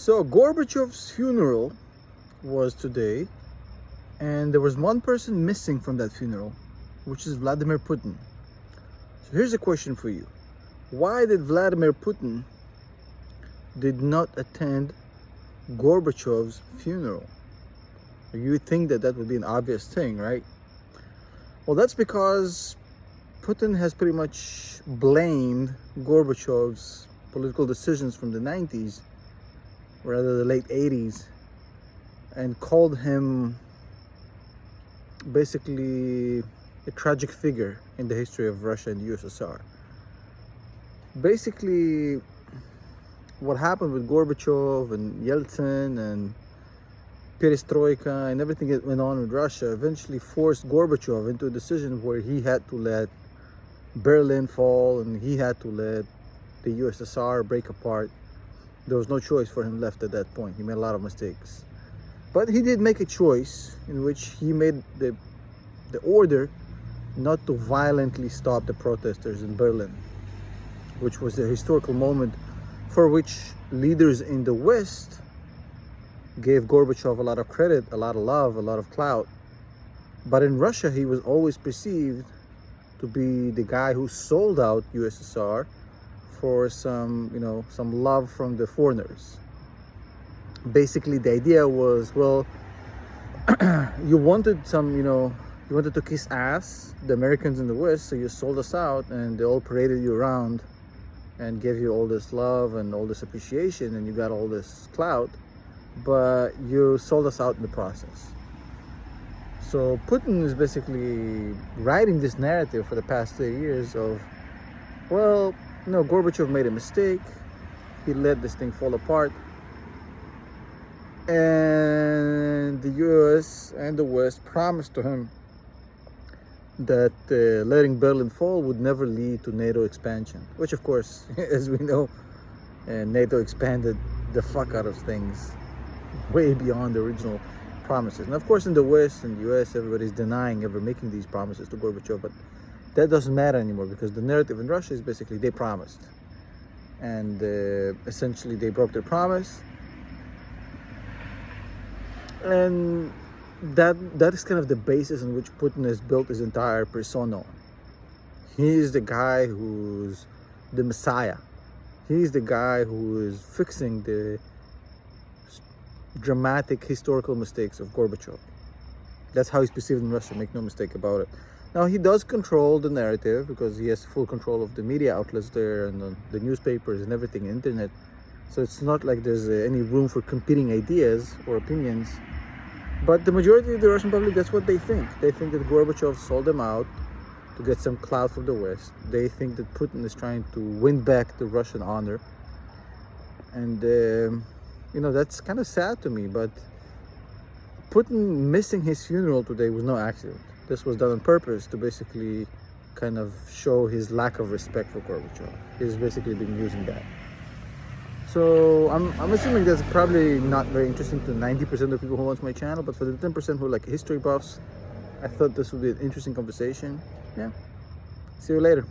So Gorbachev's funeral was today, and there was one person missing from that funeral, which is Vladimir Putin. So here's a question for you. Why did Vladimir Putin did not attend Gorbachev's funeral? You would think that that would be an obvious thing, right? Well, that's because Putin has pretty much blamed Gorbachev's political decisions from the 90s, or rather the late 80s, and called him basically a tragic figure in the history of Russia and the USSR. Basically, what happened with Gorbachev and Yeltsin and Perestroika and everything that went on with Russia eventually forced Gorbachev into a decision where he had to let Berlin fall and he had to let the USSR break apart. There was no choice for him left at that point. He made a lot of mistakes. But he did make a choice in which he made the order not to violently stop the protesters in Berlin, which was a historical moment for which leaders in the West gave Gorbachev a lot of credit, a lot of love, a lot of clout. But in Russia, he was always perceived to be the guy who sold out USSR for some love from the foreigners. Basically, the idea was, well, you wanted to kiss ass, the Americans in the West, so you sold us out, and they all paraded you around and gave you all this love and all this appreciation, and you got all this clout, but you sold us out in the process. So Putin is basically writing this narrative for the past 30 years of, well, Gorbachev made a mistake, he let this thing fall apart, and the US and the West promised to him that letting Berlin fall would never lead to NATO expansion, which of course, as we know, NATO expanded the fuck out of things way beyond the original promises. And of course, in the West and the US, everybody's denying ever making these promises to Gorbachev, but that doesn't matter anymore, because the narrative in Russia is basically they promised, and essentially they broke their promise, and that is kind of the basis on which Putin has built his entire persona on. He is the guy who's the messiah. He's the guy who is fixing the dramatic historical mistakes of Gorbachev. That's how he's perceived in Russia, make no mistake about it. Now, he does control the narrative because he has full control of the media outlets there and the newspapers and everything, internet. So it's not like there's any room for competing ideas or opinions. But the majority of the Russian public, that's what they think. They think that Gorbachev sold them out to get some clout from the West. They think that Putin is trying to win back the Russian honor. And, that's kind of sad to me. But Putin missing his funeral today was no accident. This was done on purpose to basically kind of show his lack of respect for Gorbachev. He's basically been using that. So I'm assuming that's probably not very interesting to 90% of the people who watch my channel, but for the 10% who are like history buffs, I thought this would be an interesting conversation. Yeah. See you later.